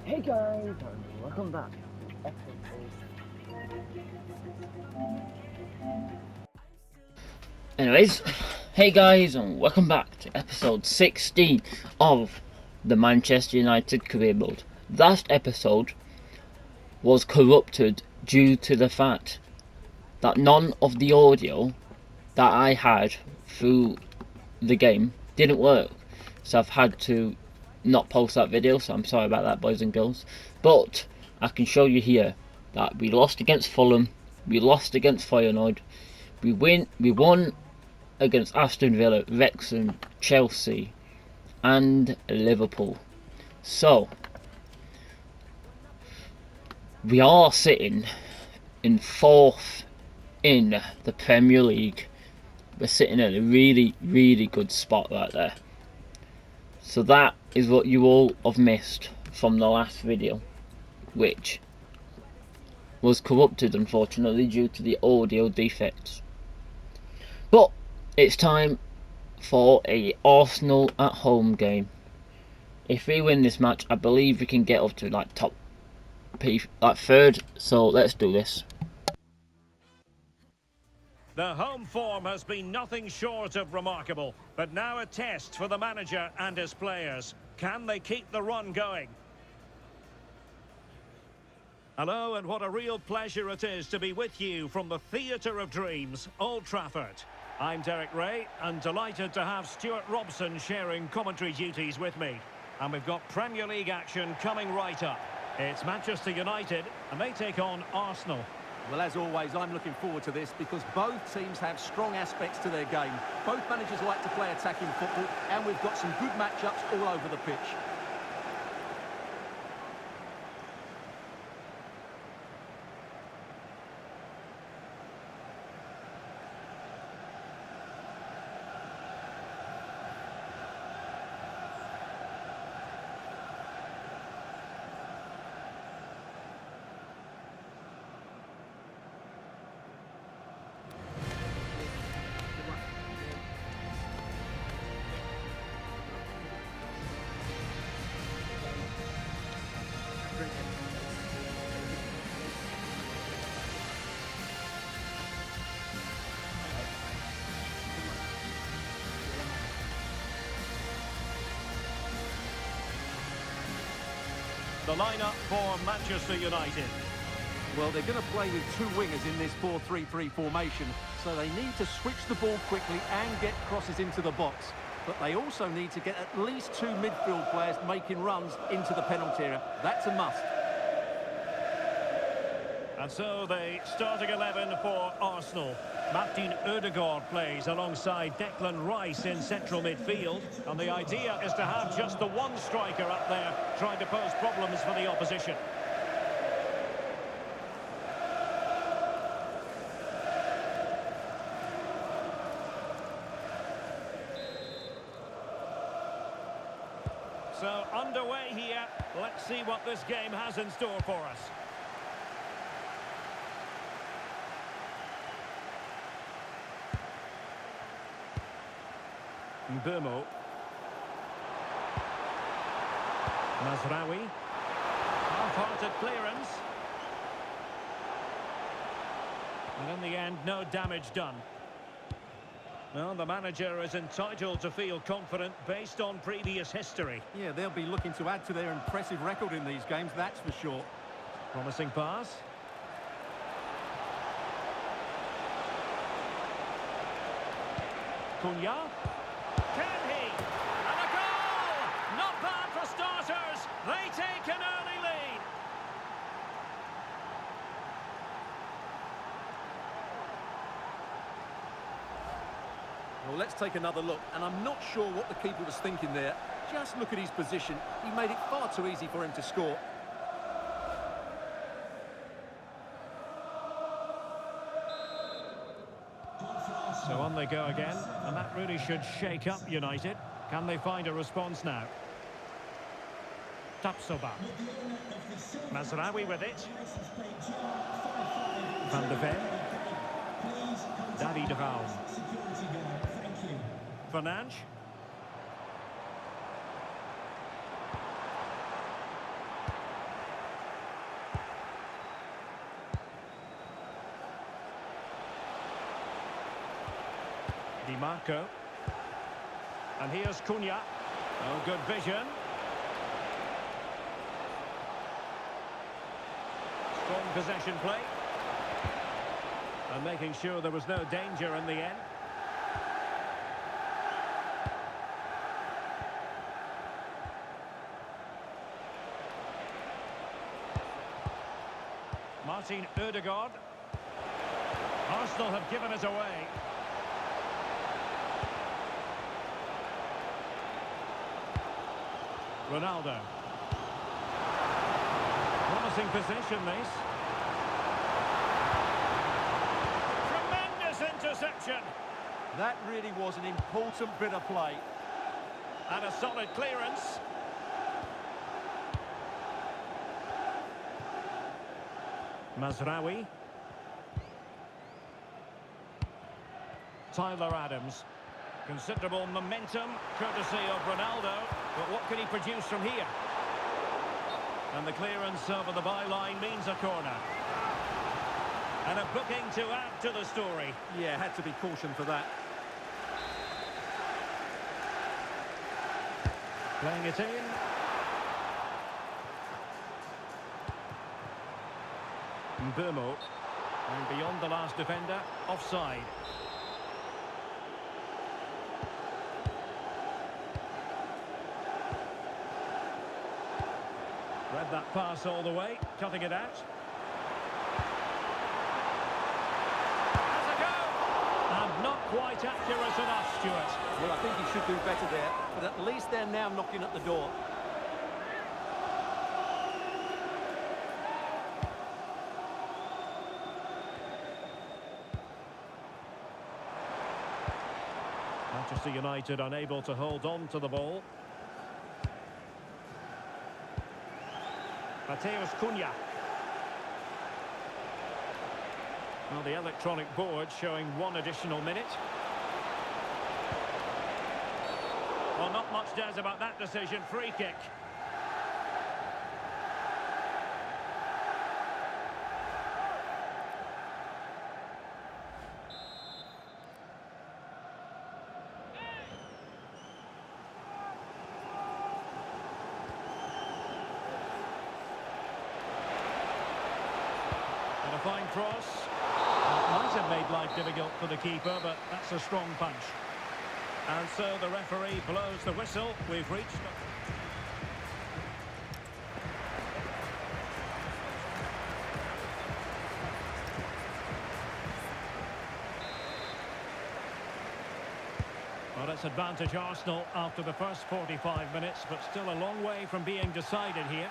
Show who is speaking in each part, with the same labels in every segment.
Speaker 1: Hey guys, and welcome back to episode.
Speaker 2: Anyways, hey guys, and welcome back to episode 16 of the Manchester United career mode. Last episode was corrupted due to the fact that none of the audio that I had through the game didn't work. So I've had to not post that video, so I'm sorry about that, boys and girls. But I can show you here that we lost against Fulham, we lost against Feyenoord, we won against Aston Villa, Wrexham, Chelsea, and Liverpool. So we are sitting in fourth in the Premier League. We're sitting in a really, really good spot right there. So that is what you all have missed from the last video, which was corrupted unfortunately due to the audio defects. But it's time for a Arsenal at home game. If we win this match, I believe we can get up to like third. So let's do this.
Speaker 3: The home form has been nothing short of remarkable, but now a test for the manager and his players. Can they keep the run going? Hello, and what a real pleasure it is to be with you from the Theatre of Dreams, Old Trafford. I'm Derek Ray, and delighted to have Stuart Robson sharing commentary duties with me. And we've got Premier League action coming right up. It's Manchester United, and they take on Arsenal.
Speaker 4: Well, as always, I'm looking forward to this because both teams have strong aspects to their game. Both managers like to play attacking football, and we've got some good matchups all over the pitch.
Speaker 3: The lineup for Manchester United.
Speaker 4: Well, they're going to play with two wingers in this 4-3-3 formation, so they need to switch the ball quickly and get crosses into the box. But they also need to get at least two midfield players making runs into the penalty area. That's a must.
Speaker 3: And so the starting 11 for Arsenal. Martin Odegaard plays alongside Declan Rice in central midfield. And the idea is to have just the one striker up there trying to pose problems for the opposition. So underway here. Let's see what this game has in store for us. Mbeumo. Mazraoui. Half-hearted clearance. And in the end, no damage done. Well, the manager is entitled to feel confident based on previous history.
Speaker 4: Yeah, they'll be looking to add to their impressive record in these games, that's for sure.
Speaker 3: Promising pass. Cunha. Can he? And a goal! Not bad for starters. They take an early lead.
Speaker 4: Well, let's take another look, and I'm not sure what the keeper was thinking there. Just look at his position. He made it far too easy for him to score.
Speaker 3: So on they go again, and that really should shake up United. Can they find a response now? Tapsoba. Mazraoui with it. Van de Ven. David Raum. Fernandes. Di Marco. And here's Cunha. Oh, good vision. Strong possession play. And making sure there was no danger in the end. Martin Ødegaard. Arsenal have given it away. Ronaldo. Promising position, this. Tremendous interception.
Speaker 4: That really was an important bit of play.
Speaker 3: And a solid clearance. Mazraoui. Tyler Adams. Considerable momentum, courtesy of Ronaldo. But what can he produce from here? And the clearance over the byline means a corner. And a booking to add to the story.
Speaker 4: Yeah, had to be cautioned for that.
Speaker 3: Playing it in. Mbeumo. And beyond the last defender, offside. Read that pass all the way, cutting it out. Has a go! And not quite accurate enough, Stuart.
Speaker 4: Well, I think he should do better there, but at least they're now knocking at the door.
Speaker 3: Manchester United unable to hold on to the ball. Mateus Cunha. Well, the electronic board showing one additional minute. Well, not much does about that decision. Free kick. And a fine cross. Might have made life difficult for the keeper, but that's a strong punch. And so the referee blows the whistle. We've reached... Well, it's advantage Arsenal after the first 45 minutes, but still a long way from being decided here.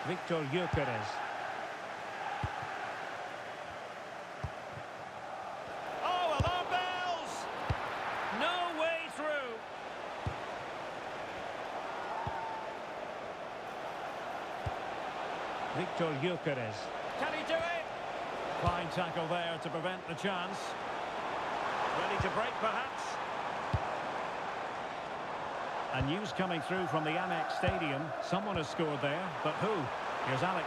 Speaker 3: Victor Gyökeres. Oh, alarm bells! No way through. Victor Gyökeres. Can he do it? Fine tackle there to prevent the chance. Ready to break, perhaps? And news coming through from the Amex Stadium. Someone has scored there, but who? Here's Alex.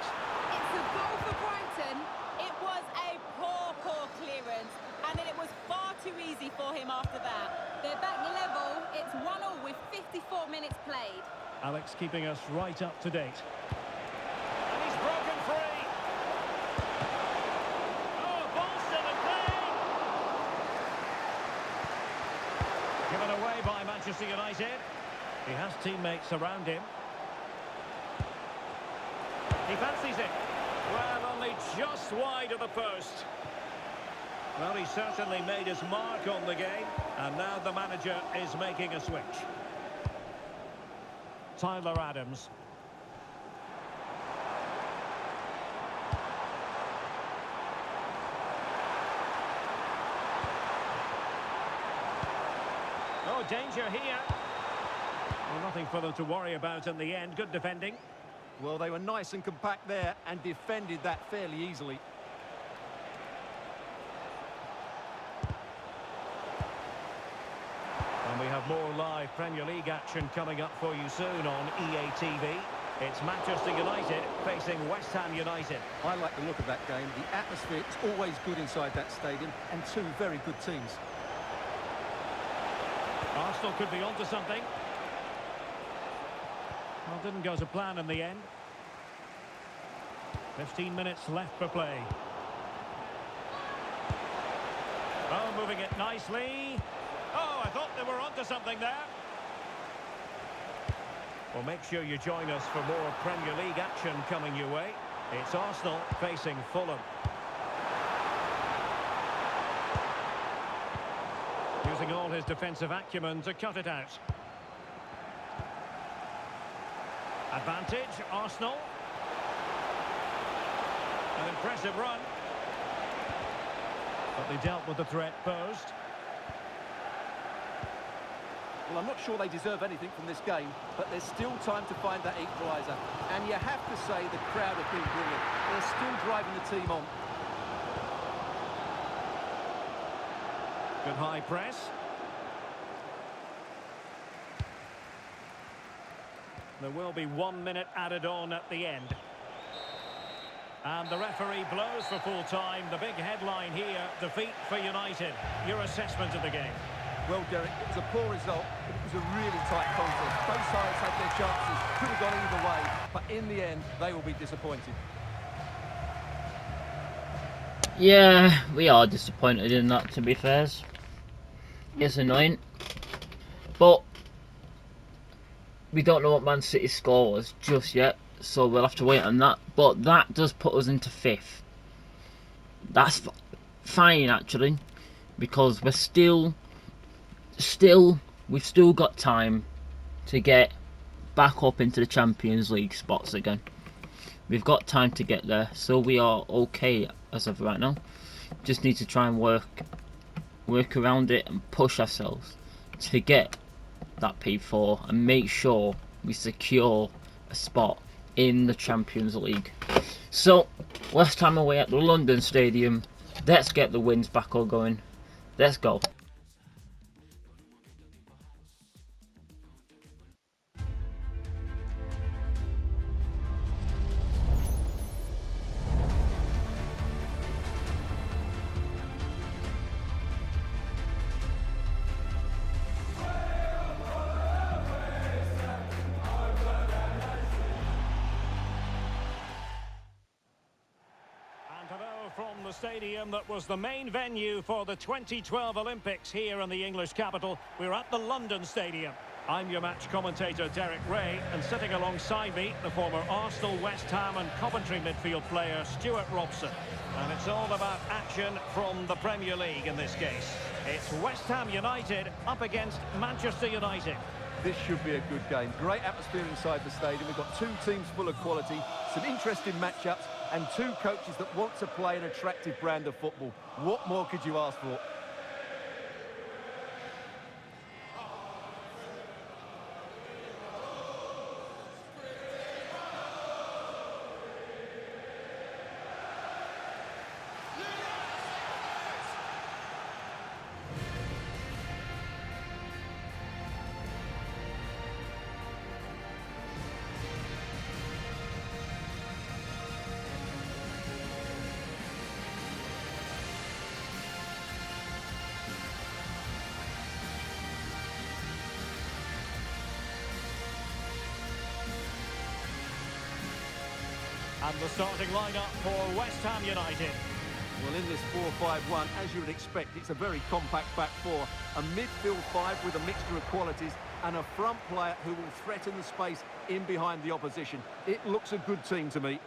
Speaker 5: It's a goal for Brighton. It was a poor clearance, and then it was far too easy for him after that. They're back level. It's 1-1 with 54 minutes played.
Speaker 3: Alex keeping us right up to date. And he's broken free. Oh, ball still in play. Given away by Manchester United. He has teammates around him. He fancies it. Well, only just wide of the post. Well, he certainly made his mark on the game. And now the manager is making a switch. Tyler Adams. Oh, danger here. Well, nothing for them to worry about in the end. Good defending.
Speaker 4: Well, they were nice and compact there and defended that fairly easily.
Speaker 3: And we have more live Premier League action coming up for you soon on EA TV. It's Manchester United facing West Ham United.
Speaker 4: I like the look of that game. The atmosphere is always good inside that stadium, and two very good teams.
Speaker 3: Arsenal could be onto something. Well, didn't go to plan in the end. 15 minutes left for play. Oh, moving it nicely. Oh, I thought they were onto something there. Well, make sure you join us for more Premier League action coming your way. It's Arsenal facing Fulham. Using all his defensive acumen to cut it out. Advantage, Arsenal. An impressive run. But they dealt with the threat posed.
Speaker 4: Well, I'm not sure they deserve anything from this game, but there's still time to find that equaliser. And you have to say the crowd have been brilliant. They're still driving the team on.
Speaker 3: Good high press. There will be 1 minute added on at the end. And the referee blows for full time. The big headline here, defeat for United. Your assessment of the game?
Speaker 4: Well, Derek, it was a poor result, but it was a really tight contest. Both sides had their chances, could have gone either way, but in the end, they will be disappointed.
Speaker 2: Yeah, we are disappointed in that, to be fair. It's annoying. But we don't know what Man City's score was just yet, so we'll have to wait on that. But that does put us into 5th. That's fine, actually, because we're we've still got time to get back up into the Champions League spots again. We've got time to get there, so we are okay as of right now. Just need to try and work around it and push ourselves to get that P4 and make sure we secure a spot in the Champions League. So, West Ham away at the London Stadium. Let's get the wins back all going. Let's go.
Speaker 3: From the stadium that was the main venue for the 2012 Olympics here in the English capital, we're at the London Stadium. I'm your match commentator Derek Ray, and sitting alongside me, the former Arsenal, West Ham and Coventry midfield player Stuart Robson. And it's all about action from the Premier League in this case. It's West Ham United up against Manchester United.
Speaker 4: This should be a good game. Great atmosphere inside the stadium. We've got two teams full of quality, some interesting matchups, and two coaches that want to play an attractive brand of football. What more could you ask for?
Speaker 3: And the starting lineup for West Ham United.
Speaker 4: Well, in this 4-5-1, as you would expect, it's a very compact back four. A midfield five with a mixture of qualities and a front player who will threaten the space in behind the opposition. It looks a good team to me.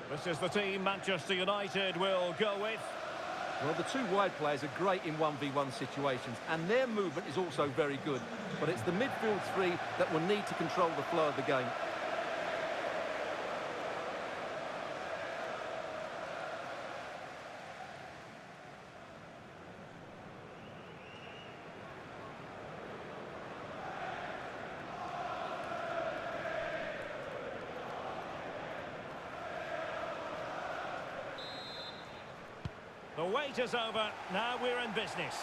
Speaker 3: This is the team Manchester United will go with.
Speaker 4: Well, the two wide players are great in 1v1 situations, and their movement is also very good. But it's the midfield three that will need to control the flow of the game.
Speaker 3: The wait is over. Now we're in business.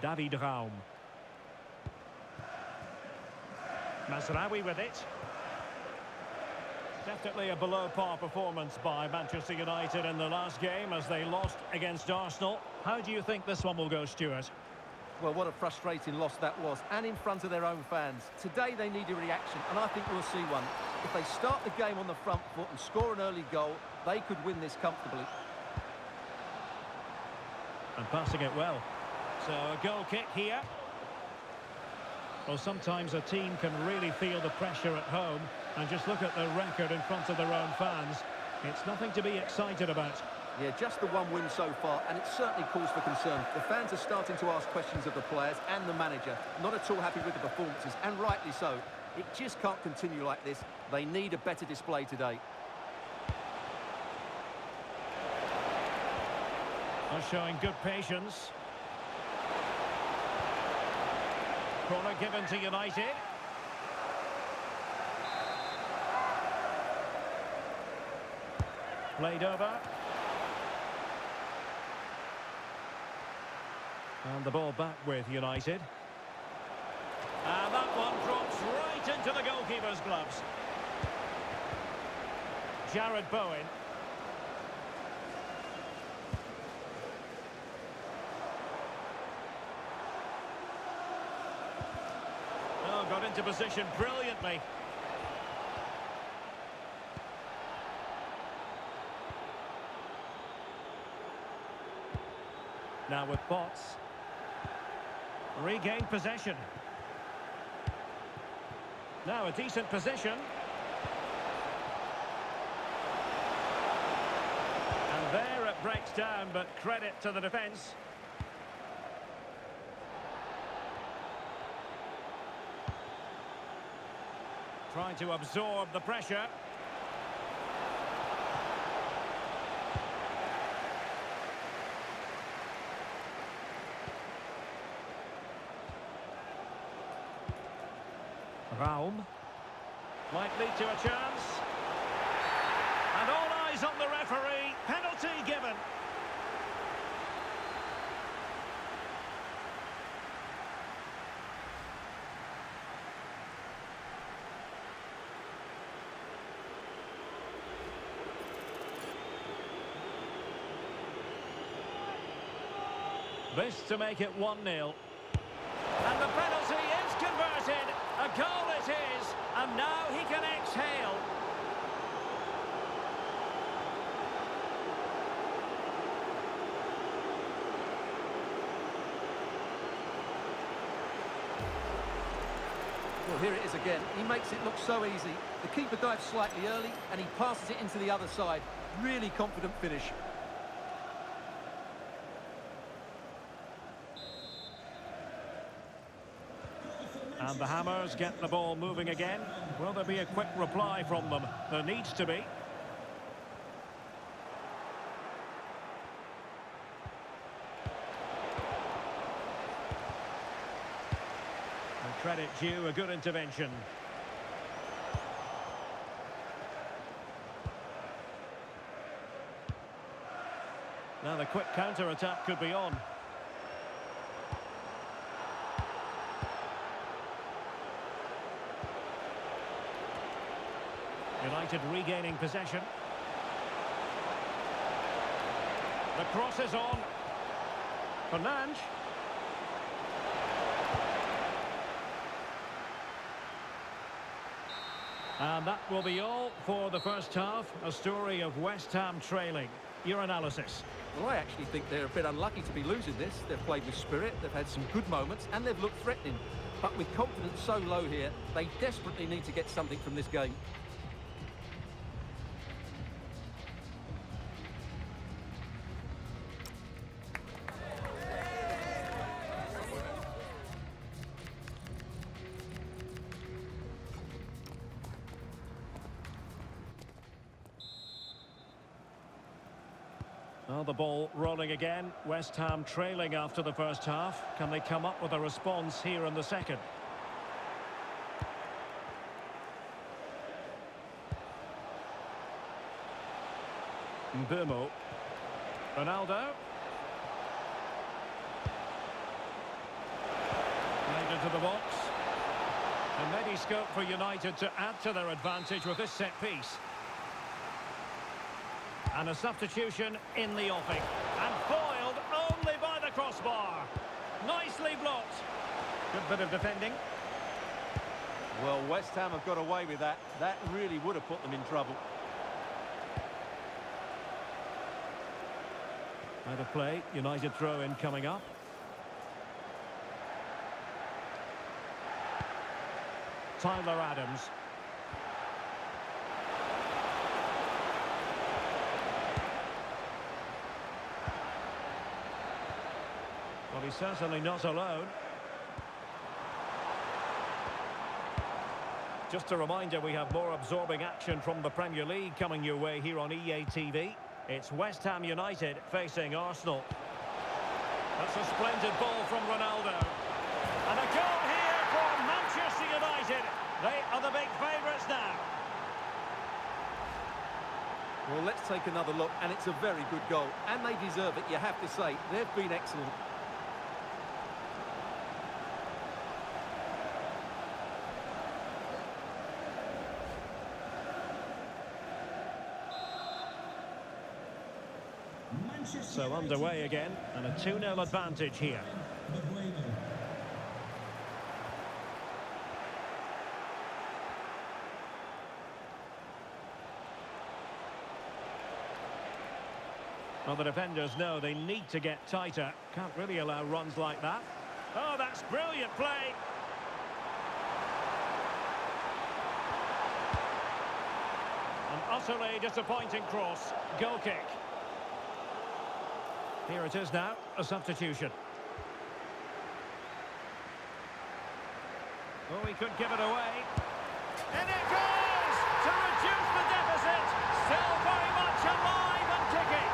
Speaker 3: David Raum. Mazraoui with it. Definitely a below-par performance by Manchester United in the last game as they lost against Arsenal. How do you think this one will go, Stuart?
Speaker 4: Well, what a frustrating loss that was, and in front of their own fans. Today they need a reaction, and I think we'll see one. If they start the game on the front foot and score an early goal, they could win this comfortably.
Speaker 3: And passing it well. So a goal kick here. Well, sometimes a team can really feel the pressure at home, and just look at the record in front of their own fans. It's nothing to be excited about.
Speaker 4: Yeah, just the one win so far, and it certainly calls for concern. The fans are starting to ask questions of the players and the manager. Not at all happy with the performances, and rightly so. It just can't continue like this. They need a better display today.
Speaker 3: Are showing good patience. Corner given to United. Played over. And the ball back with United. And that one drops right into the goalkeeper's gloves. Jared Bowen. Oh, got into position brilliantly. Now with Potts. Regained possession. Now a decent position. And there it breaks down, but credit to the defence. Trying to absorb the pressure. Raum might lead to a chance. And all eyes on the referee. Penalty given. This to make it 1-0. And the penalty is converted. A goal it is. And now he can exhale.
Speaker 4: Well, here it is again. He makes it look so easy. The keeper dives slightly early, and he passes it into the other side. Really confident finish.
Speaker 3: And the Hammers get the ball moving again. Will there be a quick reply from them? There needs to be. And credit due, a good intervention. Now the quick counter-attack could be on. United regaining possession. The cross is on. Fernandes. And that will be all for the first half. A story of West Ham trailing. Your analysis.
Speaker 4: Well, I actually think they're a bit unlucky to be losing this. They've played with spirit, they've had some good moments, and they've looked threatening. But with confidence so low here, they desperately need to get something from this game.
Speaker 3: Well, the ball rolling again. West Ham trailing after the first half. Can they come up with a response here in the second? Mbeumo. Ronaldo. Played into the box. And maybe scope for United to add to their advantage with this set piece. And a substitution in the offing. And foiled only by the crossbar. Nicely blocked. Good bit of defending.
Speaker 4: Well, West Ham have got away with that. That really would have put them in trouble.
Speaker 3: Out of play, United throw-in coming up. Tyler Adams. Well, he's certainly not alone. Just a reminder, we have more absorbing action from the Premier League coming your way here on EA TV. It's West Ham United facing Arsenal. That's a splendid ball from Ronaldo. And a goal here for Manchester United. They are the big favourites now.
Speaker 4: Well, let's take another look, and it's a very good goal. And they deserve it, you have to say. They've been excellent.
Speaker 3: So underway again, and a 2-0 advantage here. Well, the defenders know they need to get tighter. Can't really allow runs like that. Oh, that's brilliant play. An utterly disappointing cross. Goal kick. Here it is now, a substitution. Oh, he could give it away. And it goes to reduce the deficit. Still very much alive and kicking.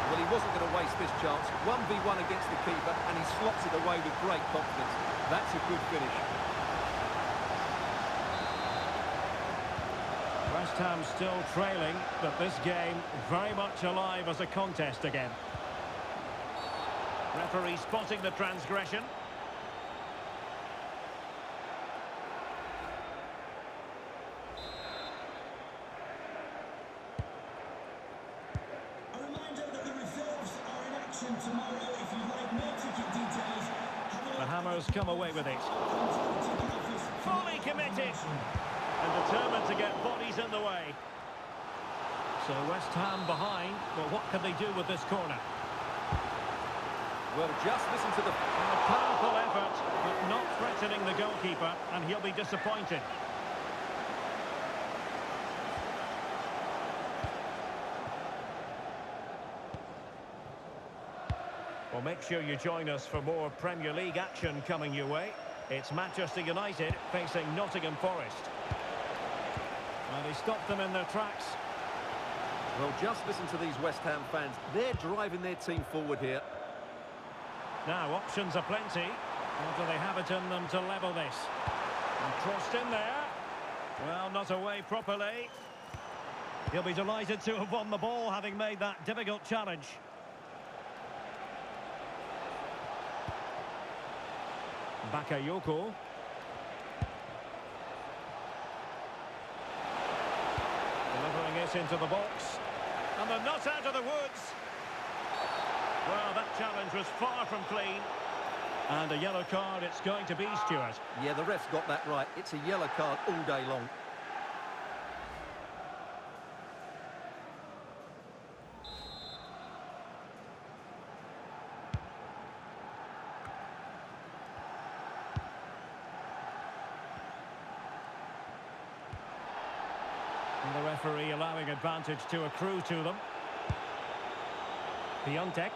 Speaker 4: Well, he wasn't going to waste this chance. 1v1 against the keeper, and he slots it away with great confidence. That's a good finish.
Speaker 3: West Ham still trailing, but this game very much alive as a contest again. Referee spotting the transgression.
Speaker 6: A reminder that the reserves are in action tomorrow. If you'd like more ticket details,
Speaker 3: The Hammers come away with it. Fully committed. And determined to get bodies in the way. So West Ham behind, but what can they do with this corner?
Speaker 4: Well, just listen to the...
Speaker 3: A powerful effort, but not threatening the goalkeeper, and he'll be disappointed. Well, make sure you join us for more Premier League action coming your way. It's Manchester United facing Nottingham Forest. Well, he stopped them in their tracks.
Speaker 4: Well, just listen to these West Ham fans. They're driving their team forward here.
Speaker 3: Now, options are plenty. Or do they have it in them to level this? And crossed in there. Well, not away properly. He'll be delighted to have won the ball, having made that difficult challenge. Bakayoko. Delivering it into the box. And they're not out of the woods. Well, that challenge was far from clean. And a yellow card it's going to be, Stuart.
Speaker 4: Yeah, the ref's got that right. It's a yellow card all day long.
Speaker 3: And the referee allowing advantage to accrue to them. Piontek.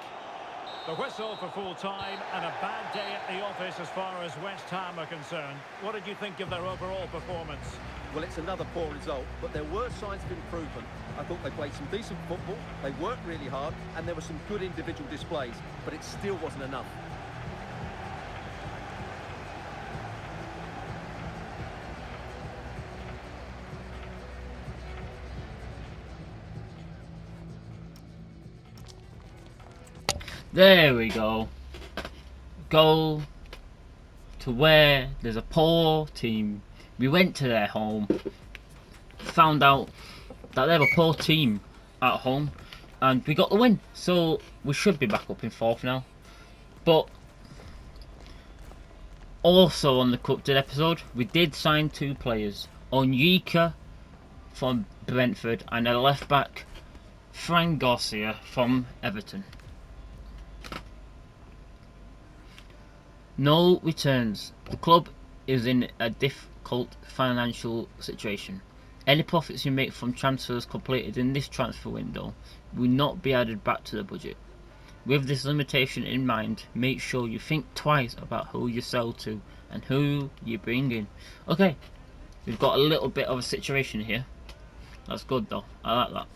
Speaker 3: The whistle for full time and a bad day at the office as far as West Ham are concerned. What did you think of their overall performance?
Speaker 4: Well, it's another poor result, but there were signs of improvement. I thought they played some decent football, they worked really hard, and there were some good individual displays, but it still wasn't enough.
Speaker 2: There we go. Go to where there's a poor team. We went to their home, found out that they're a poor team at home, and we got the win. So we should be back up in fourth now. But also on the corrupted episode, we did sign 2 players. Onyeka from Brentford and a left back, Fran Garcia from Everton. No returns. The club is in a difficult financial situation. Any profits you make from transfers completed in this transfer window will not be added back to the budget. With this limitation in mind, make sure you think twice about who you sell to and who you bring in. Okay, we've got a little bit of a situation here. That's good though, I like that.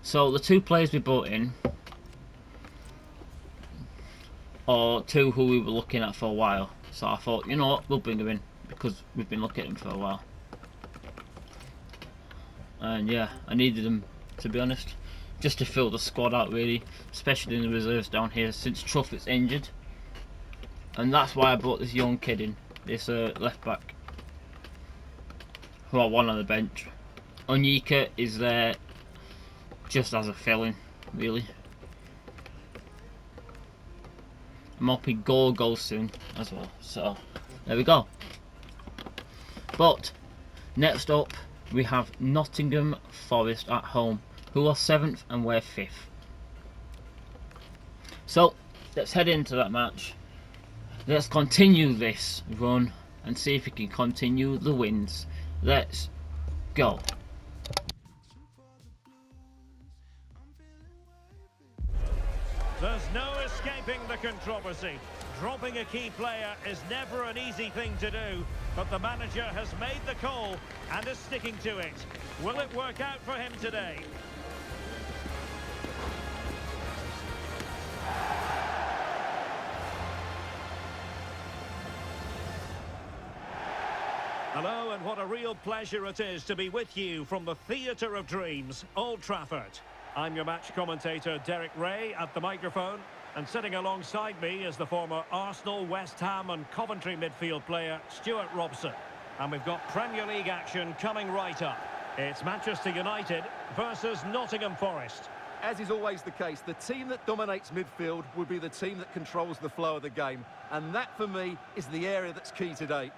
Speaker 2: So the 2 players we brought in are 2 who we were looking at for a while. So I thought, you know what, we'll bring them in because we've been looking at them for a while. And yeah, I needed them, to be honest, just to fill the squad out really, especially in the reserves down here since Truffett's injured. And that's why I brought this young kid in, this left back, who I want on the bench. Onyeka is there just as a fill-in, really. I'm hoping goal soon as well. So there we go. But next up we have Nottingham Forest at home, who are 7th and we're 5th. So let's head into that match. Let's continue this run and see if we can continue the wins. Let's go.
Speaker 3: There's no escaping the controversy. Dropping a key player is never an easy thing to do, but the manager has made the call and is sticking to it. Will it work out for him today? Hello, and what a real pleasure it is to be with you from the Theatre of Dreams, Old Trafford. I'm your match commentator, Derek Ray, at the microphone, and sitting alongside me is the former Arsenal, West Ham and Coventry midfield player, Stuart Robson. And we've got Premier League action coming right up. It's Manchester United versus Nottingham Forest.
Speaker 4: As is always the case, the team that dominates midfield will be the team that controls the flow of the game. And that, for me, is the area that's key today.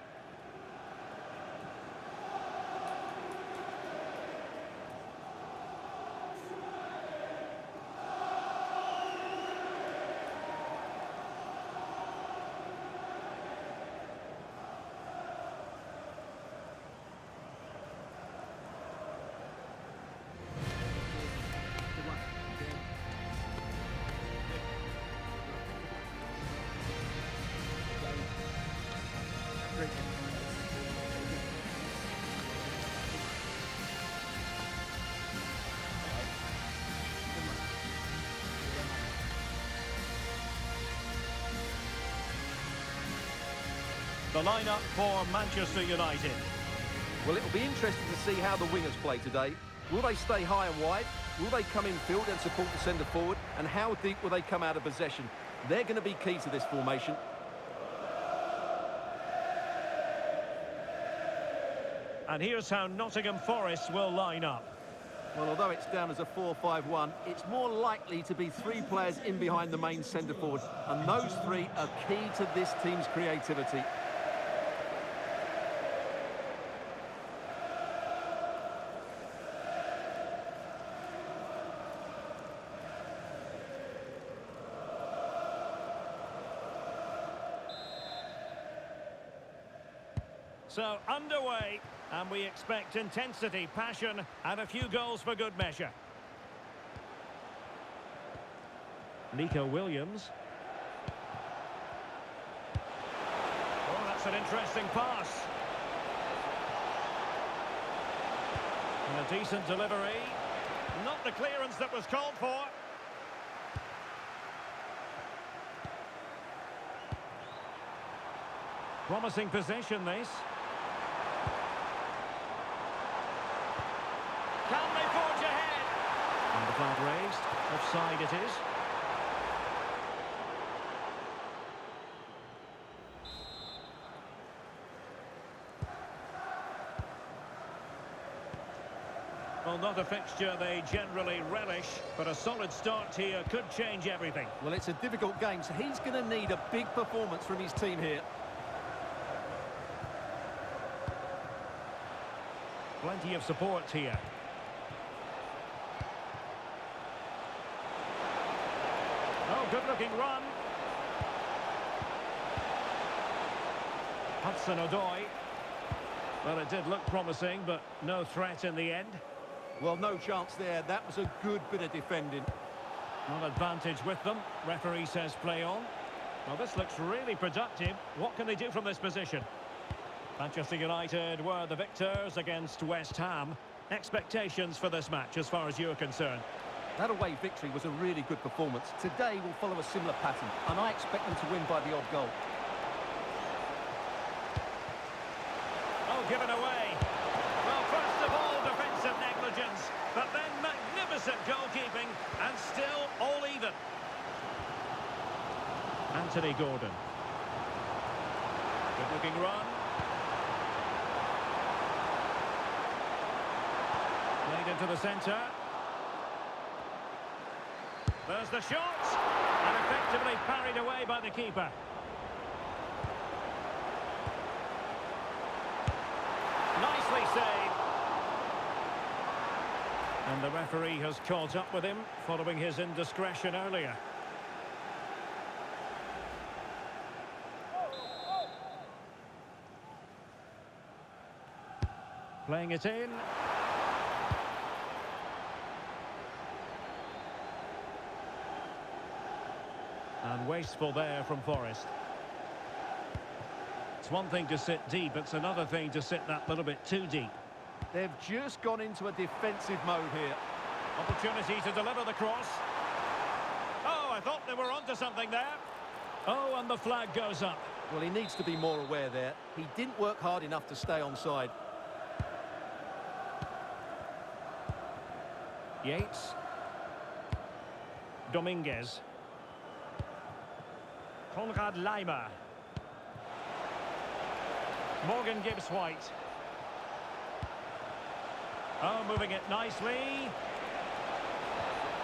Speaker 3: The lineup for Manchester United.
Speaker 4: Well, it'll be interesting to see how the wingers play today. Will they stay high and wide? Will they come in field and support the centre forward? And how deep will they come out of possession? They're going to be key to this formation.
Speaker 3: And here's how Nottingham Forest will line up.
Speaker 4: Well, although it's down as a 4-5-1, it's more likely to be 3 players in behind the main centre forward. And those 3 are key to this team's creativity.
Speaker 3: So, underway, and we expect intensity, passion, and a few goals for good measure. Nico Williams. Oh, that's an interesting pass. And a decent delivery. Not the clearance that was called for. Promising possession, this. Can they forge ahead?
Speaker 4: And the
Speaker 3: flag raised. Offside it is. Well, not a fixture they generally relish, but a solid start here could change everything.
Speaker 4: Well, it's a difficult game, so he's going to need a big performance from his team here.
Speaker 3: Plenty of support here. Oh, good-looking run. Hudson-Odoi. Well, it did look promising, but no threat in the end.
Speaker 4: Well, no chance there. That was a good bit of defending.
Speaker 3: Not advantage with them. Referee says play on. Well, this looks really productive. What can they do from this position? Manchester United were the victors against West Ham. Expectations for this match as far as you're concerned?
Speaker 4: That away victory was a really good performance. Today will follow a similar pattern, and I expect them to win by the odd goal.
Speaker 3: Oh, given away. Well, first of all, defensive negligence, but then magnificent goalkeeping, and still all even. Anthony Gordon. Good-looking run. Played into the centre. There's the shot, and effectively parried away by the keeper. Nicely saved. And the referee has caught up with him following his indiscretion earlier. Playing it in. And wasteful there from Forest. It's one thing to sit deep, it's another thing to sit that little bit too deep.
Speaker 4: They've just gone into a defensive mode here.
Speaker 3: Opportunity to deliver the cross. Oh, I thought they were onto something there. Oh, and the flag goes up.
Speaker 4: Well, he needs to be more aware there. He didn't work hard enough to stay onside.
Speaker 3: Yates. Dominguez. Konrad Laimer. Morgan Gibbs-White. Oh, moving it nicely.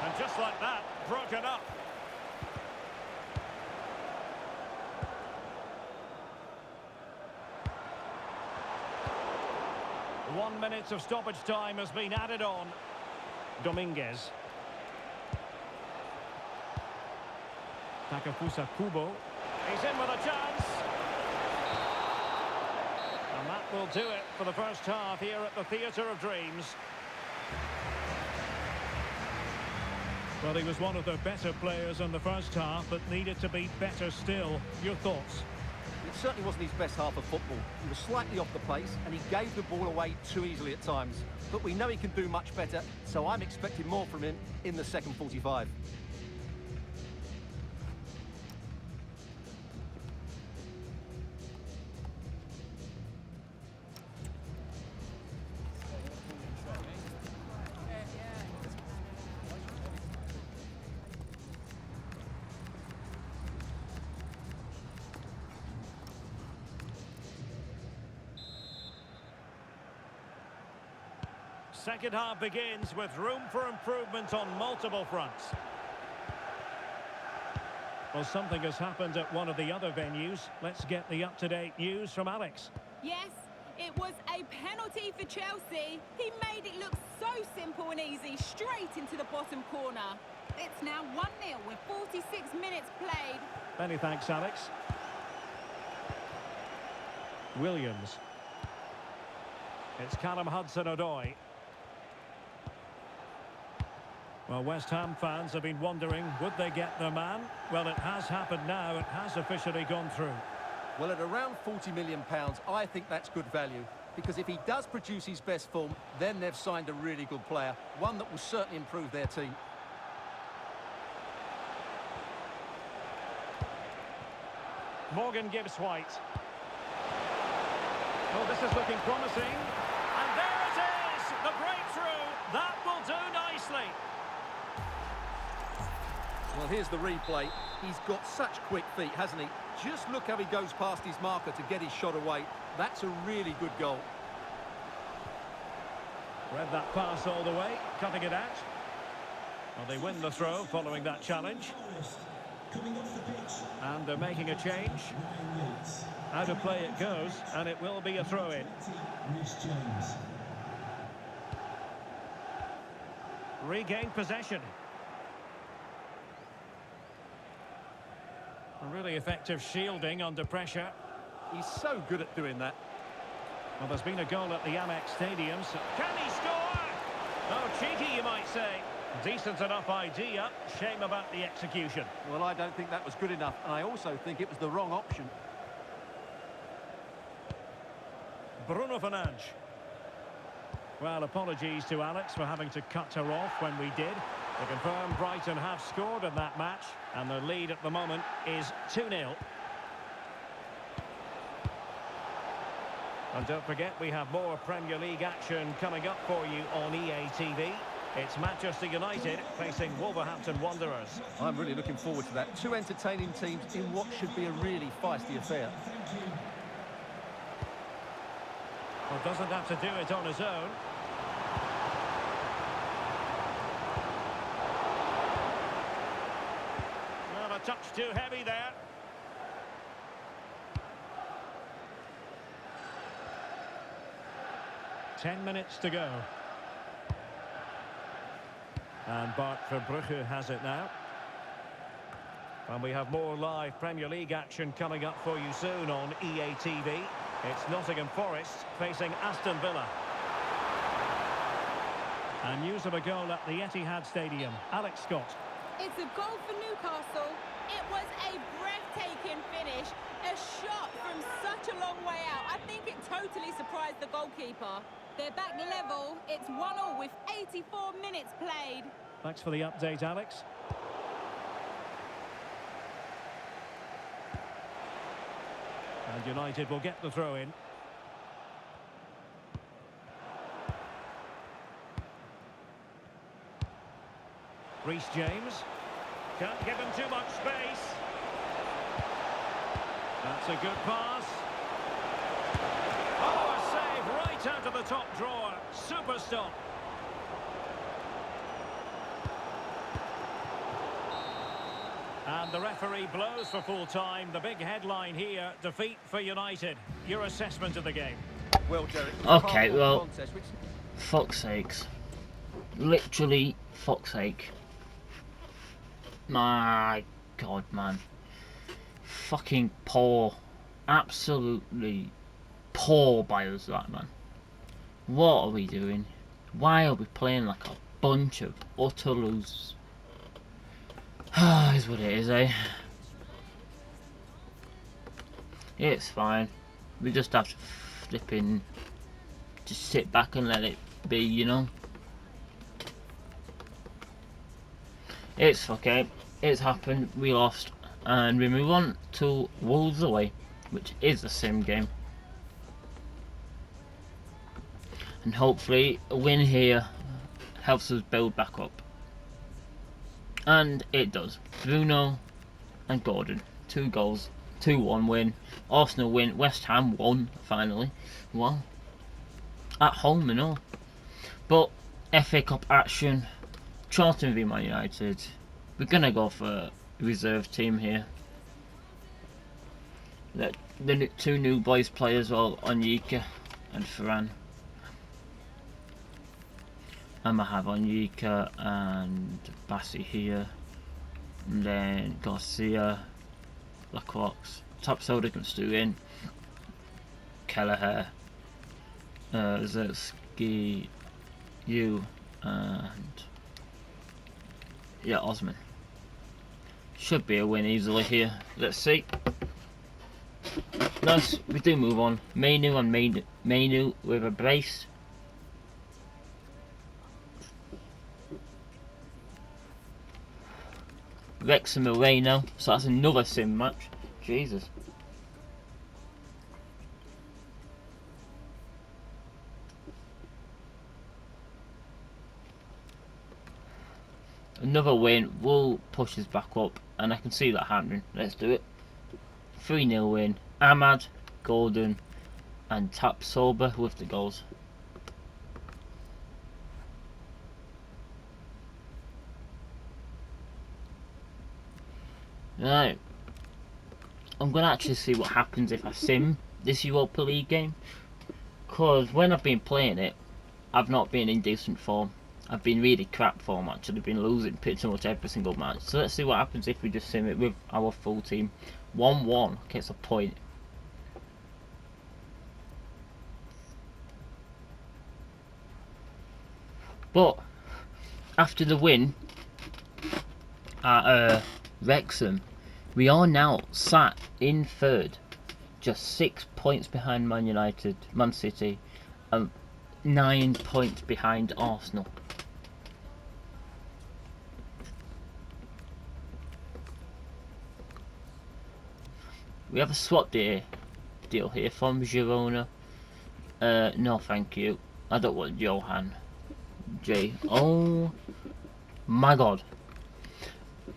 Speaker 3: And just like that, broken up. One minute of stoppage time has been added on. Dominguez. Takefusa Kubo. He's in with a chance. And that will do it for the first half here at the Theatre of Dreams. Well, he was one of the better players in the first half, but needed to be better still. Your thoughts?
Speaker 4: It certainly wasn't his best half of football. He was slightly off the pace, and he gave the ball away too easily at times. But we know he can do much better, so I'm expecting more from him in the second 45.
Speaker 3: Second half begins with room for improvement on multiple fronts. Well, something has happened at one of the other venues. Let's get the up-to-date news from Alex.
Speaker 5: Yes, it was a penalty for Chelsea. He made it look so simple and easy, straight into the bottom corner. It's now 1-0 with 46 minutes played.
Speaker 3: Many thanks, Alex. Williams. It's Callum Hudson-Odoi. Well, West Ham fans have been wondering, would they get their man? Well, it has happened now. It has officially gone through.
Speaker 4: Well, at around £40 million, I think that's good value. Because if he does produce his best form, then they've signed a really good player. One that will certainly improve their team.
Speaker 3: Morgan Gibbs-White. Oh, this is looking promising. And there it is! The breakthrough! That will do nicely.
Speaker 4: Well, here's the replay. He's got such quick feet, hasn't he? Just look how he goes past his marker to get his shot away. That's a really good goal.
Speaker 3: Read that pass all the way, cutting it out. Well, they win the throw following that challenge.
Speaker 6: Coming off the pitch,
Speaker 3: And they're making a change.
Speaker 6: Ryan Yates.
Speaker 3: Out of play it goes, and it will be a throw-in.
Speaker 6: Reece James.
Speaker 3: Regain possession. A really effective shielding under pressure.
Speaker 4: He's so good at doing that.
Speaker 3: Well, there's been a goal at the Amex Stadium. So can he score? Oh, cheeky, you might say. Decent enough idea. Shame about the execution.
Speaker 4: Well, I don't think that was good enough, and I also think it was the wrong option.
Speaker 3: Bruno Fernandes. Well, apologies to Alex for having to cut her off when we did. To confirm, Brighton have scored in that match, and their lead at the moment is 2-0. And don't forget, we have more Premier League action coming up for you on EA TV. It's Manchester United facing Wolverhampton Wanderers.
Speaker 4: I'm really looking forward to that. Two entertaining teams in what should be a really feisty affair.
Speaker 3: Well, doesn't have to do it on his own. Well, a touch too heavy there. Ten minutes to go. And Bart Verbrugge has it now. And we have more live Premier League action coming up for you soon on EA TV. It's Nottingham Forest facing Aston Villa. And news of a goal at the Etihad Stadium. Alex Scott.
Speaker 5: It's a goal for Newcastle. It was a breathtaking finish. A shot from such a long way out. I think it totally surprised the goalkeeper. They're back level. It's 1-1 with 84 minutes played.
Speaker 3: Thanks for the update, Alex. And United will get the throw in. Reece James. Can't give him too much space. That's a good pass. Oh, a save right out of the top drawer. Super stop. And the referee blows for full time. The big headline here, defeat for United. Your assessment of the game?
Speaker 4: Well, Derek.
Speaker 2: Okay, well,
Speaker 4: Contest, which...
Speaker 2: fuck's sakes. Literally, fuck's sake. My God, man. Fucking poor. Absolutely poor by us, that man. What are we doing? Why are we playing like a bunch of utter losers? Is what it is, eh? It's fine. We just have to flipping just sit back and let it be, you know? It's okay. It's happened. We lost. And we move on to Wolves away, which is the same game. And hopefully a win here helps us build back up. And it does. Bruno and Gordon. 2 goals. 2-1 win. Arsenal win. West Ham won, finally. Well, at home and all. But FA Cup action. Charlton v Man United. We're going to go for reserve team here. The 2 new boys play as well. Onyeka and Ferran. And I have Onyeka and Bassi here. And then Garcia, Lacroix, Tapsoda can stew in. Kelleher, Zerski, you, and yeah, Osman. Should be a win easily here. Let's see. Nice, we do move on. Mainu and Mainu with a brace. Wrexham away now, so that's another sim match. Jesus. Another win will push us back up, and I can see that happening. Let's do it. 3-0 win. Ahmad, Gordon, and Tapsoba with the goals. Right. I'm going to actually see what happens if I sim this Europa League game. Because when I've been playing it, I've not been in decent form. I've been really crap form actually, been losing pretty much every single match. So let's see what happens if we just sim it with our full team. 1-1 gets a point. But after the win at Wrexham, we are now sat in third, just 6 points behind Man United, Man City, and 9 points behind Arsenal. We have a swap deal here from Girona. No thank you. I don't want Johan J. Oh my god.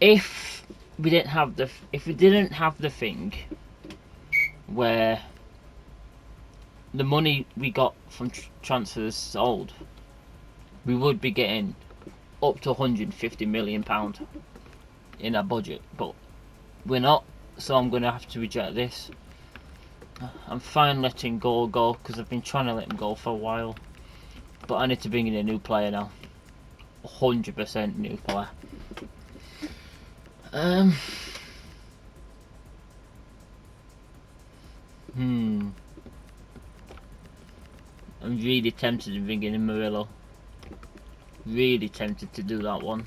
Speaker 2: If we didn't have the thing where the money we got from transfers sold, we would be getting up to £150 million in our budget, but we're not, so I'm gonna have to reject this. I'm fine letting go because I've been trying to let him go for a while, but I need to bring in a new player now. 100% new player. I'm really tempted to bring in Murillo. Really tempted to do that one.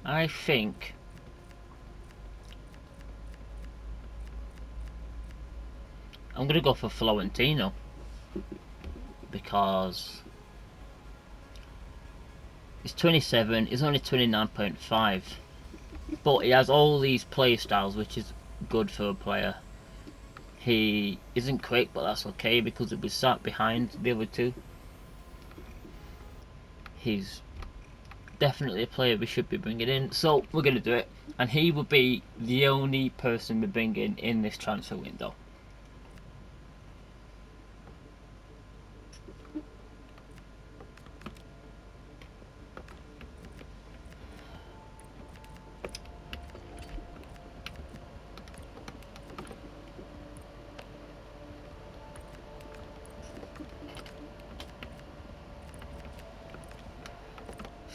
Speaker 2: I think I'm gonna go for Florentino because he's 27, he's only 29.5, but he has all these play styles, which is good for a player. He isn't quick, but that's okay because he'll be sat behind the other two. He's definitely a player we should be bringing in, so we're going to do it, and he will be the only person we bring in this transfer window.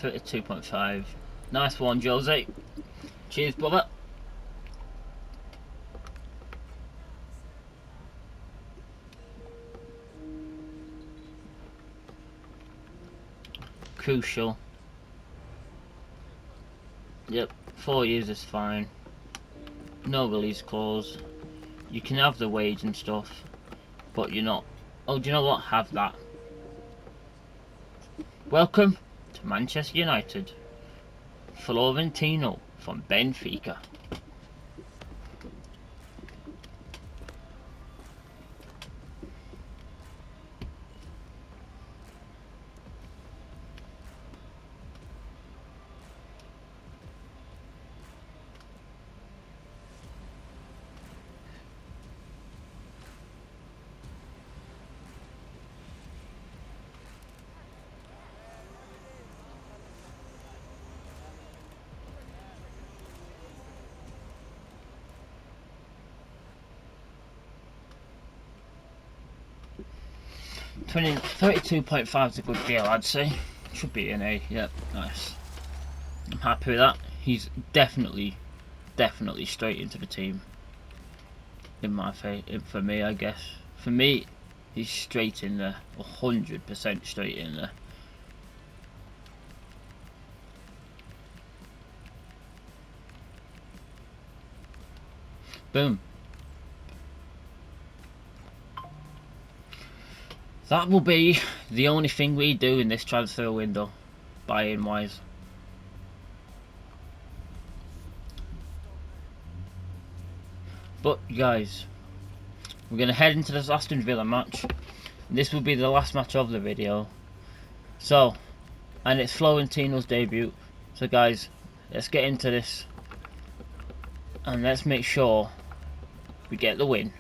Speaker 2: $32.5. Nice one, Jose. Cheers, brother. Crucial. Yep, 4 years is fine. No release clause. You can have the wage and stuff, but you're not. Oh, do you know what? Have that. Welcome to Manchester United. Florentino from Benfica. $32.5 is a good deal, I'd say. Should be an A. Yep, nice. I'm happy with that. He's definitely straight into the team. In my for me, I guess. For me, he's straight in there. 100% straight in there. Boom. That will be the only thing we do in this transfer window, buying wise. But guys, we're going to head into this Aston Villa match. This will be the last match of the video. So, and it's Florentino's debut. So guys, let's get into this. And let's make sure we get the win.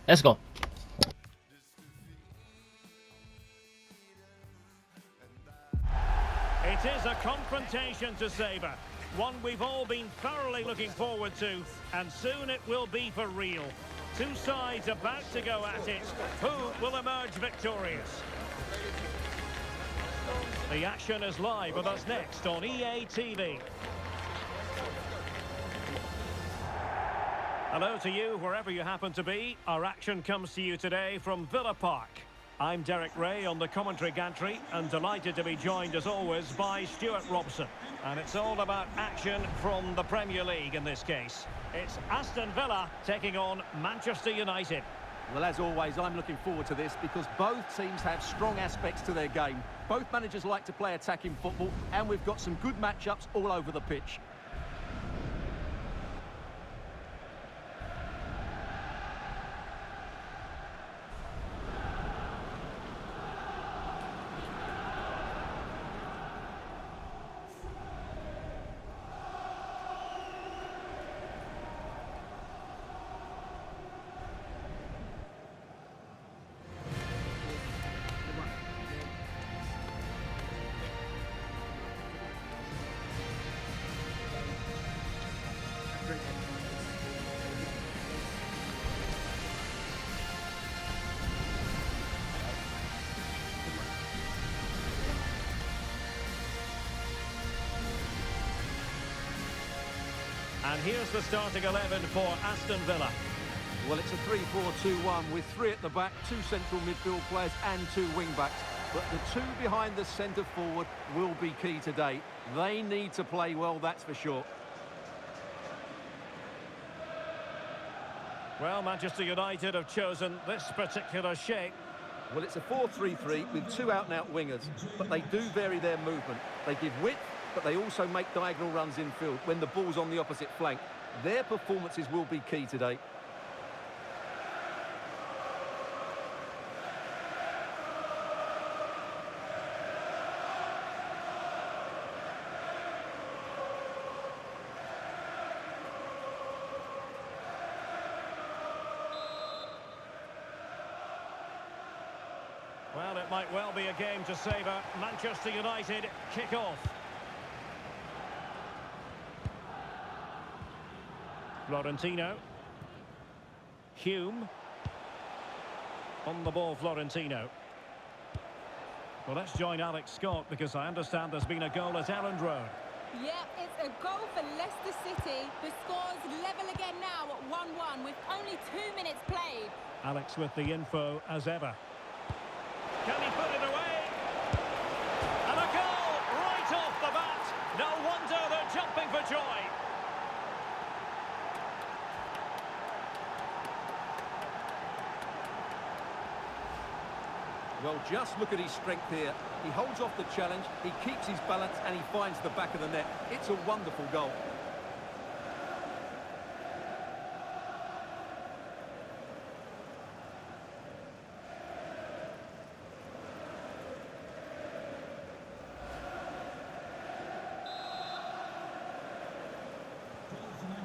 Speaker 2: Let's go.
Speaker 3: It is a confrontation to savour, one we've all been thoroughly looking forward to, and soon it will be for real. Two sides about to go at it. Who will emerge victorious? The action is live with us next on EA TV. Hello to you, wherever you happen to be. Our action comes to you today from Villa Park. I'm Derek Ray on the commentary gantry, and delighted to be joined as always by Stuart Robson. And it's all about action from the Premier League in this case. It's Aston Villa taking on Manchester United.
Speaker 4: Well, as always, I'm looking forward to this because both teams have strong aspects to their game. Both managers like to play attacking football, and we've got some good matchups all over the pitch.
Speaker 3: And here's the starting 11 for Aston Villa.
Speaker 4: Well, it's a 3-4-2-1 with three at the back, two central midfield players and two wing-backs. But the two behind the centre forward will be key today. They need to play well, that's for sure.
Speaker 3: Well, Manchester United have chosen this particular shape.
Speaker 4: Well, it's a 4-3-3 with two out-and-out wingers, but they do vary their movement. They give width, but they also make diagonal runs infield when the ball's on the opposite flank. Their performances will be key today.
Speaker 3: Well, it might well be a game to savour. Manchester United kick off. Florentino. Hume. On the ball, Florentino. Well, let's join Alex Scott because I understand there's been a goal at Elland Road.
Speaker 5: Yeah, it's a goal for Leicester City. The score's level again now at 1-1 with only 2 minutes played.
Speaker 3: Alex with the info as ever. Can he put it away? And a goal right off the bat. No wonder they're jumping for joy.
Speaker 4: Well, just look at his strength here. He holds off the challenge, he keeps his balance, and he finds the back of the net. It's a wonderful goal.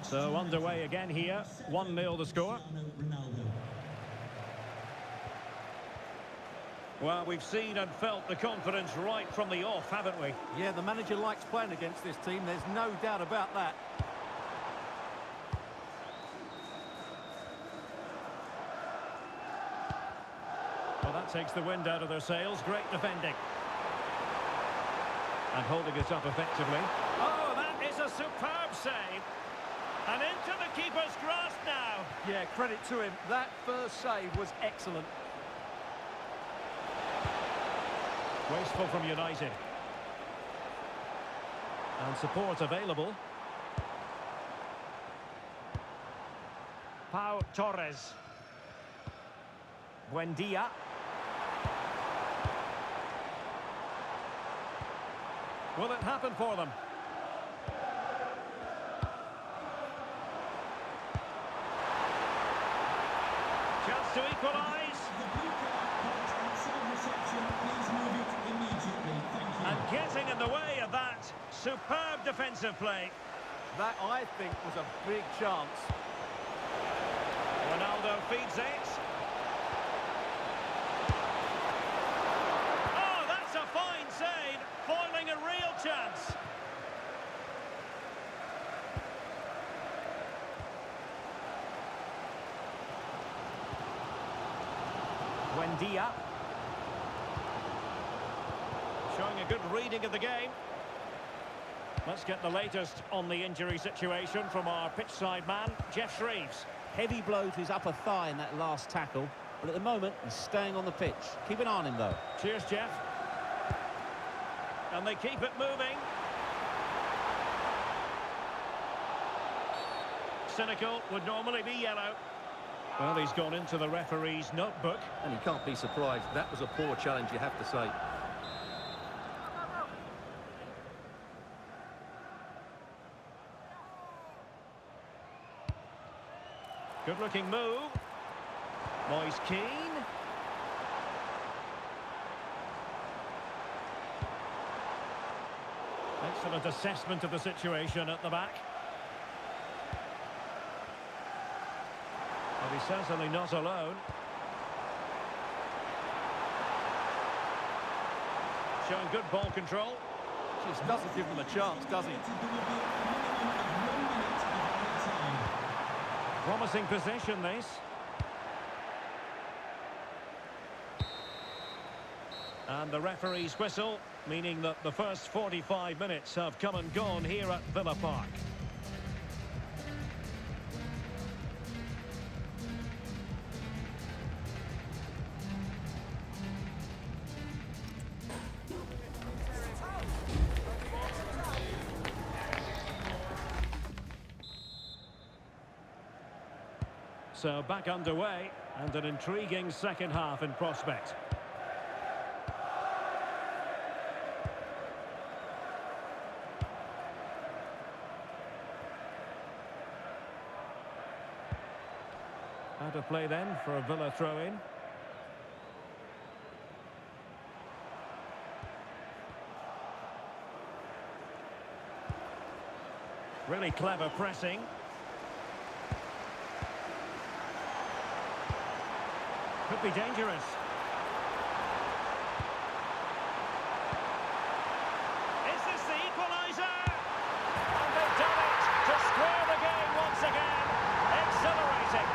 Speaker 3: So underway again here. 1-0 the score. Well, we've seen and felt the confidence right from the off, haven't we?
Speaker 4: Yeah, the manager likes playing against this team, there's no doubt about that.
Speaker 3: Well, that takes the wind out of their sails. Great defending. And holding it up effectively. Oh, that is a superb save. And into the keeper's grasp now.
Speaker 4: Yeah, credit to him. That first save was excellent.
Speaker 3: Wasteful from United. And support available. Pau Torres. Buendia. Will it happen for them? Chance to equalise.
Speaker 6: The blue card caught outside reception. Please move it immediately. Thank you.
Speaker 3: And getting in the way of that. Superb defensive play.
Speaker 4: That, I think, was a big chance.
Speaker 3: Ronaldo feeds it. Oh, that's a fine save, foiling a real chance. Buendia. Showing a good reading of the game. Let's get the latest on the injury situation from our pitchside man, Jeff Shreves.
Speaker 7: Heavy blow to his upper thigh in that last tackle, but at the moment he's staying on the pitch. Keep an eye on him though.
Speaker 3: Cheers, Jeff. And they keep it moving. Cynical would normally be yellow. Well, he's gone into the referee's notebook.
Speaker 4: And you can't be surprised. That was a poor challenge, you have to say.
Speaker 3: Good-looking move. Moise Keane. Excellent assessment of the situation at the back. But he's certainly not alone. Showing good ball control.
Speaker 4: Just doesn't give them a chance, does he?
Speaker 6: There will be a minimum of 1 minute of added time.
Speaker 3: Promising position, this. And the referee's whistle, meaning that the first 45 minutes have come and gone here at Villa Park. So back underway, and an intriguing second half in prospect. How to play then for a Villa throw-in. Really clever pressing. Could be dangerous. Is this the equaliser? And they've done it to square the game once again. Exhilarating.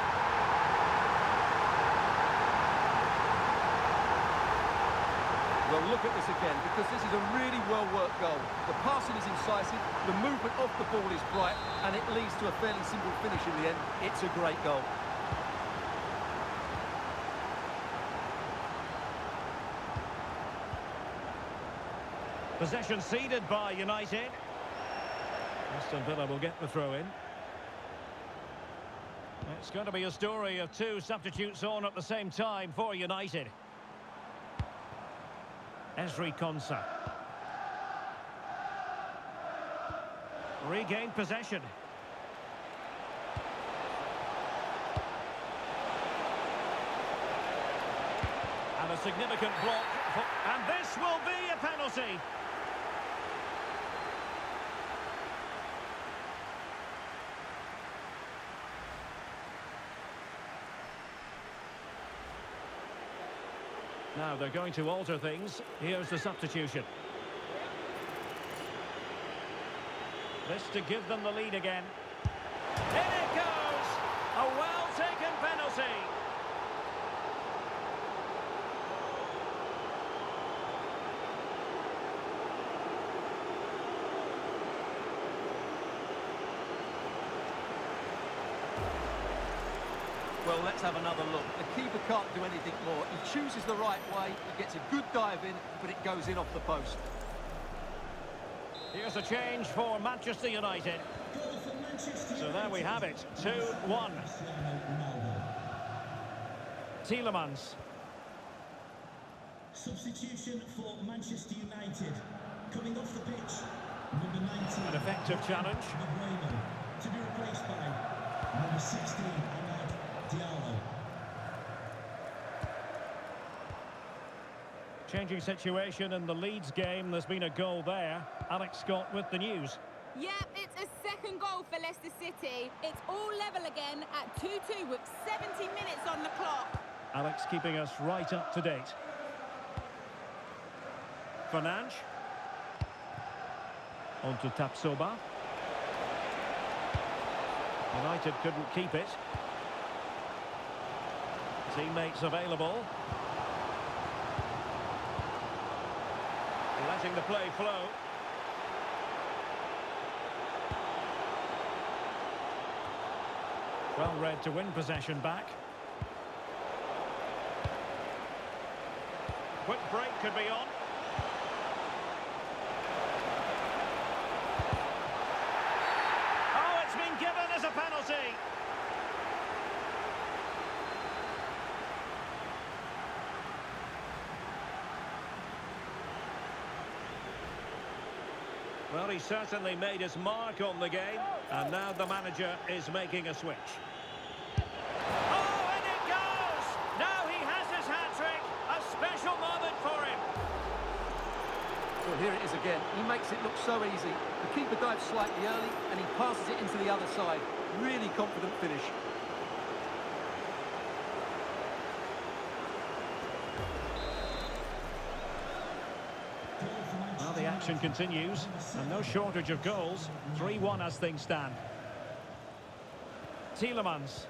Speaker 4: Well, look at this again, because this is a really well-worked goal. The passing is incisive, the movement off the ball is bright, and it leads to a fairly simple finish in the end. It's a great goal.
Speaker 3: Possession ceded by United. Aston Villa will get the throw-in. It's going to be a story of two substitutes on at the same time for United. Ezri Konsa. Regained possession. And a significant block. And this will be a penalty. Now they're going to alter things. Here's the substitution. This to give them the lead again. In it goes! A well-taken penalty.
Speaker 4: Well, let's have another look. The keeper can't do anything more. He chooses the right way, he gets a good dive in, but it goes in off the post.
Speaker 3: Here's a change for Manchester United.
Speaker 6: Goal for Manchester
Speaker 3: So there we
Speaker 6: United.
Speaker 3: have it, 2-1. Tielemans.
Speaker 6: Substitution for Manchester United. Coming off the pitch, number 19.
Speaker 3: An effective challenge.
Speaker 6: Aguero, to be replaced by number 16, Amad Diallo.
Speaker 3: Changing situation in the Leeds game. There's been a goal there. Alex Scott with the news.
Speaker 5: Yep, it's a second goal for Leicester City. It's all level again at 2-2 with 70 minutes on the clock.
Speaker 3: Alex keeping us right up to date. Fernandes. On to Tapsoba. United couldn't keep it. Teammates available. Letting the play flow. Well read to win possession back. Quick break could be on. Oh, it's been given as a penalty. Well, he certainly made his mark on the game, and now the manager is making a switch. Oh, and it goes! Now he has his hat-trick, a special moment for him.
Speaker 4: Well, here it is again. He makes it look so easy. The keeper dives slightly early, and he passes it into the other side. Really confident finish.
Speaker 3: Well, the action continues, and no shortage of goals. 3-1 as things stand. Tielemans.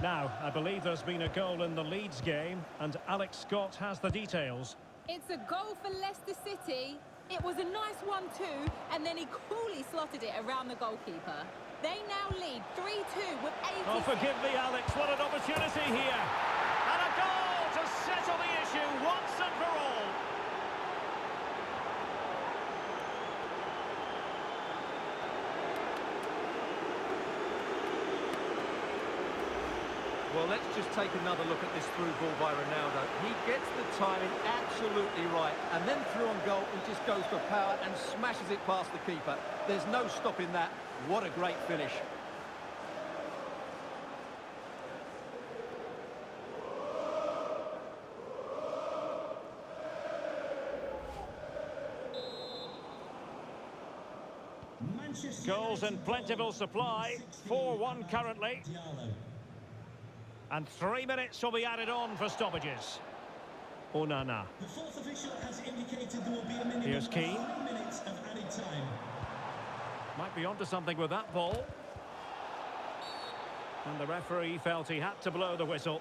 Speaker 3: Now, I believe there's been a goal in the Leeds game, and Alex Scott has the details.
Speaker 5: It's a goal for Leicester City. It was a nice one too, and then he coolly slotted it around the goalkeeper. They now lead 3-2 with 80.
Speaker 3: Oh, forgive me, Alex, what an opportunity here. And a goal to settle the issue once and for all.
Speaker 4: Well, let's just take another look at this through ball by Ronaldo. He gets the timing absolutely right, and then through on goal, he just goes for power and smashes it past the keeper. There's no stopping that. What a great finish.
Speaker 6: Manchester
Speaker 3: Goals in
Speaker 6: United
Speaker 3: plentiful supply. 4-1 currently.
Speaker 6: Diallo.
Speaker 3: And 3 minutes will be added on for stoppages. Onana.
Speaker 6: The fourth official has indicated there will be a minimum
Speaker 3: Here's
Speaker 6: of
Speaker 3: Keane.
Speaker 6: 3 minutes of added time.
Speaker 3: Might be onto something with that ball. And the referee felt he had to blow the whistle.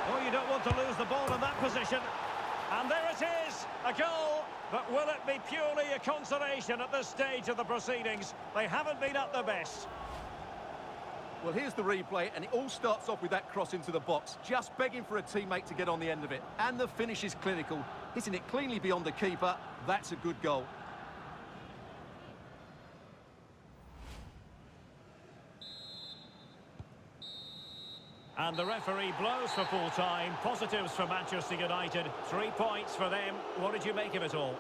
Speaker 3: Oh, you don't want to lose the ball in that position. And there it is, a goal. But will it be purely a consolation at this stage of the proceedings? They haven't been at their best.
Speaker 4: Well, here's the replay, and it all starts off with that cross into the box, just begging for a teammate to get on the end of it. And the finish is clinical, hitting it cleanly beyond the keeper. That's a good goal.
Speaker 3: And the referee blows for full time. Positives for Manchester United. 3 points for them. What did you make of it all?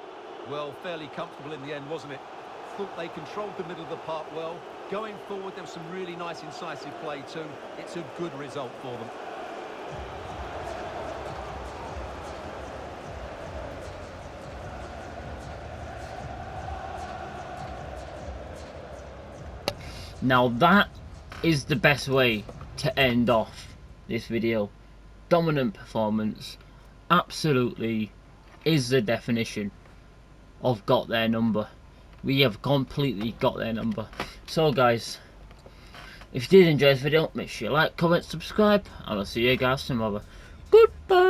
Speaker 4: Well, fairly comfortable in the end, wasn't it? Thought they controlled the middle of the park well. Going forward, there was some really nice incisive play too. It's a good result for them.
Speaker 2: Now that is the best way to end off this video. Dominant performance absolutely is the definition of got their number. We have completely got their number. So guys, if you did enjoy this video, make sure you like, comment, subscribe, and I'll see you guys tomorrow. Goodbye.